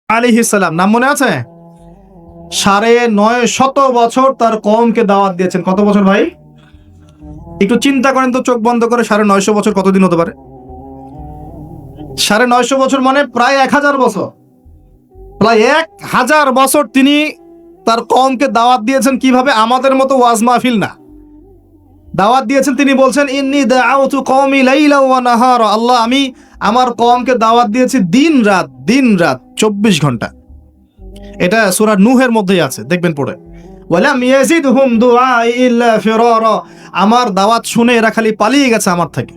আলাইহিস সালাম, নাম মনে আছে? 950 বছর তার কওমকে দাওয়াত দিয়েছেন। কত বছর ভাই? একটু চিন্তা করেন তো, চোখ বন্ধ করে 950 বছর কতদিন হতে পারে? 950 বছর মানে প্রায় 1000 বছর। প্রায় 1000 বছর তিনি তার কওমকে দাওয়াত দিয়েছেন। কিভাবে? আমাদের মতো ওয়াজ মাহফিল না, দাওয়াত দিয়েছেন। তিনি বলছেন, ইন্নী দাআউতু কওমি লাইলা ওয়া নাহারা, আল্লাহ আমি আমার কওমকে দাওয়াত দিয়েছি দিন রাত 24 ঘন্টা। এটা সূরা নূহের মধ্যেই আছে, দেখবেন পড়ে। ওয়ালাম ইয়াজিদহুম দুআই ইল্লা ফিরারা, আমার দাওয়াত শুনে এরা খালি পালিয়ে গেছে আমার থেকে,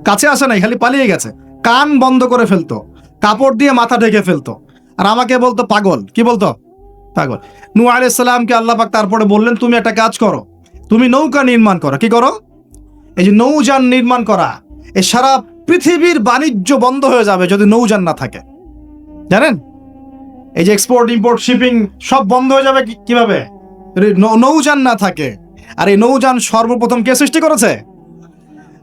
কাছে আসে নাই, খালি পালিয়ে গেছে। কান বন্ধ করে ফেলতো, কাপড় দিয়ে মাথা ঢেকে ফেলতো, আর আমাকে বলতো পাগল। কি বলতো? পাগল। নূহ আলাইহিস সালামকে আল্লাহ পাক তারপরে বললেন, তুমি একটা কাজ করো, তুমি নৌকা নির্মাণ করো। কি করো? এই যে নৌযান নির্মাণ করা, এই সারা পৃথিবীর বাণিজ্য বন্ধ হয়ে যাবে যদি নৌযান না থাকে। জানেন, এই যে এক্সপোর্ট ইম্পোর্ট শিপিং সব বন্ধ হয়ে যাবে কিভাবে? যদি নৌযান না থাকে। আর এই নৌযান সর্বপ্রথম কে সৃষ্টি করেছে?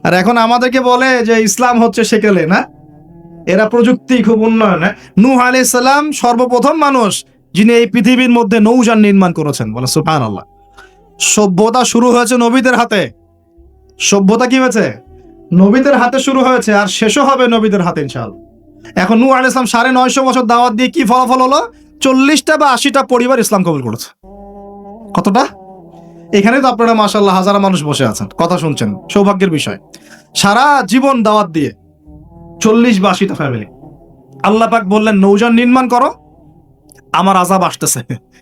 আর এখন আমাদেরকে বলে যে ইসলাম হচ্ছে সেকেলে, না? এরা প্রযুক্তি খুব উন্নয়ন। নূহ আলাইহিস সালাম সর্বপ্রথম মানুষ যিনি এই পৃথিবীর মধ্যে নৌযান নির্মাণ করেছেন। বলে সুবহানাল্লাহ। সভ্যতা শুরু হয়েছে নবীদের হাতে। সভ্যতা কি হয়েছে? নবীদের হাতে শুরু হয়েছে, আর শেষও হবে নবীদের হাতে ইনশাআল্লাহ। এখন নূহ আলাইহিস সালাম 950 বছর দাওয়াত দিয়ে কি ফলাফল হলো? 40টা বা 80টা পরিবার ইসলাম কবুল করেছে। কতটা? এখানে তো আপনারা মাশাআল্লাহ হাজার মানুষ বসে আছেন, কথা শুনছেন, সৌভাগ্যের বিষয়। সারা জীবন দাওয়াত দিয়ে 40 বা 80টা ফ্যামিলি। আল্লাহ পাক বললেন, নৌযান নির্মাণ করো, আমার আযাব আসতেছে।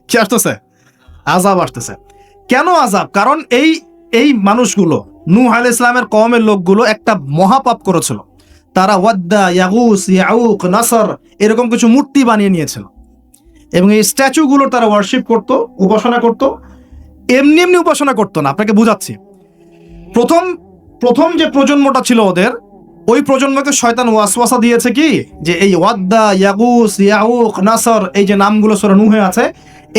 কি আসতেছে? আযাব আসতেছে। কেন আযাব? কারণ এই মানুষগুলো, নূহ আলাইহিস সালামের কওমের লোকগুলো একটা মহাপাপ করেছিল। তারা ওয়াদ্দা, ইয়াগুস, ইয়াউক, নাসর এরকম কিছু মূর্তি বানিয়ে নিয়েছিল, এবং এই স্ট্যাচুগুলোর তারা ওয়ার্শিপ করত, উপাসনা করত। এমনি এমনি উপাসনা করতো না, আপনাকে বুঝাচ্ছি। প্রথম যে প্রজন্মটা ছিল ওদের, ওই প্রজন্মকে শয়তান ওয়াসওয়াসা দিয়েছে কি, যে এই ওয়াদ্দা, ইয়াগুস, ইয়াউক, নাসর এই যে নামগুলো সূরা নূহে আছে,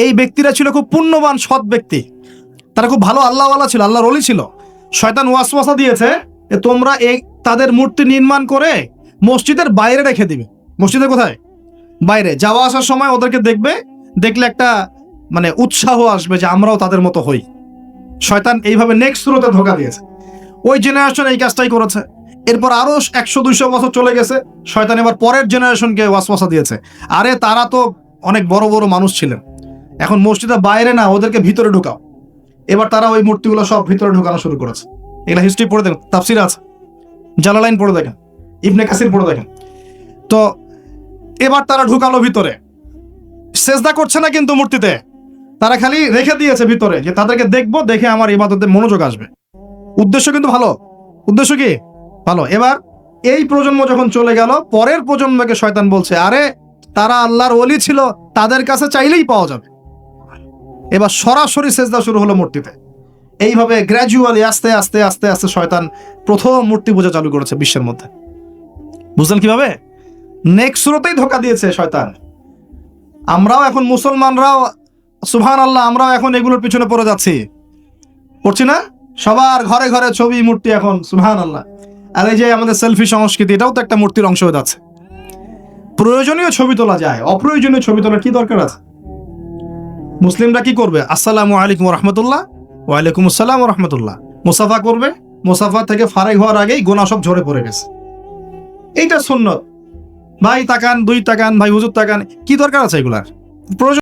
এই ব্যক্তিরা ছিল খুব পুণ্যবান সৎ ব্যক্তি, তারা খুব ভালো আল্লাহওয়ালা ছিল, আল্লাহর ওলি ছিল। শয়তান ওয়াসওয়াসা দিয়েছে যে তোমরা এই তাদের মূর্তি নির্মাণ করে মসজিদের বাইরে রেখে দিবে। মসজিদের কোথায়? বাইরে। যাওয়া আসার সময় ওদেরকে দেখলে একটা মানে উৎসাহ আসবে যে আমরাও তাদের মতো হই। শয়তান এইভাবে নেক্সট স্রোতে ধোঁকা দিয়েছে। ওই জেনারেশন এই কাজটাই করেছে। এরপর আরো 100-200 বছর চলে গেছে, শয়তান এবার পরের জেনারেশনকে ওয়াসওয়াসা দিয়েছে, আরে তারা তো অনেক বড় বড় মানুষ ছিলেন, এখন মসজিদের বাইরে না, ওদেরকে ভিতরে ঢুকাও। এবার তারা ওই মূর্তিগুলো সব ভিতরে ঢুকানো শুরু করেছে। এগুলা হিস্ট্রি পড়ে দেখেন, তাফসির আছে, জালালাইন পড়ে দেখেন, ইবনে কাসির পড়ে দেখেন। তো এবার তারা ঢুকালো ভিতরে, সেজদা করছে না কিন্তু মূর্তিতে, তারা খালি রেখে দিয়েছে ভিতরে, যে তাদেরকে দেখবো, দেখে আমার ইবাদতে মনোযোগ আসবে। উদ্দেশ্য কিন্তু ভালো। উদ্দেশ্য কি? ভালো। এবার এই প্রজন্ম যখন চলে গেল, পরের প্রজন্মকে শয়তান বলছে, আরে তারা আল্লাহর ওলি ছিল, তাদের কাছে চাইলেই পাওয়া যাবে। এবার সরাসরি সেজদা শুরু হলো মূর্তিতে। এইভাবে গ্র্যাজুয়ালি আস্তে আস্তে আস্তে আস্তে শয়তান প্রথম মূর্তি পূজা চালু করেছে বিশ্বের মধ্যে। বুঝলেন কিভাবে? নেক্সট সুরতেই ধোঁকা দিয়েছে শয়তান। আমরাও এখন মুসলমানরাও সুবহানাল্লাহ, আমরাও এখন এগুলোর পিছনে পড়ে যাচ্ছি, পড়ছি না? সবার ঘরে ঘরে ছবি, মূর্তি এখন, সুবহানাল্লাহ। আর এই যে আমাদের সেলফি সংস্কৃতি, এটাও তো একটা মূর্তির অংশ হয়ে যাচ্ছে। প্রয়োজনীয় ছবি তোলা যায়, অপ্রয়োজনীয় ছবি তোলার কি দরকার আছে? মুসলিমরা কি করবে? আসসালামু আলাইকুম ওয়া রাহমাতুল্লাহ, ওয়া আলাইকুম আসসালাম ওয়া রাহমাতুল্লাহ, মুসাফা করবে। মুসাফা থেকে ফারেক হওয়ার আগেই গোনা সব ঝরে পড়ে গেছে। এইটা সুন্নত। ভাই তাকান, দুই তাকান, ভাই হুজুর তাকান, কি দরকার আছে এগুলার? প্রয়োজন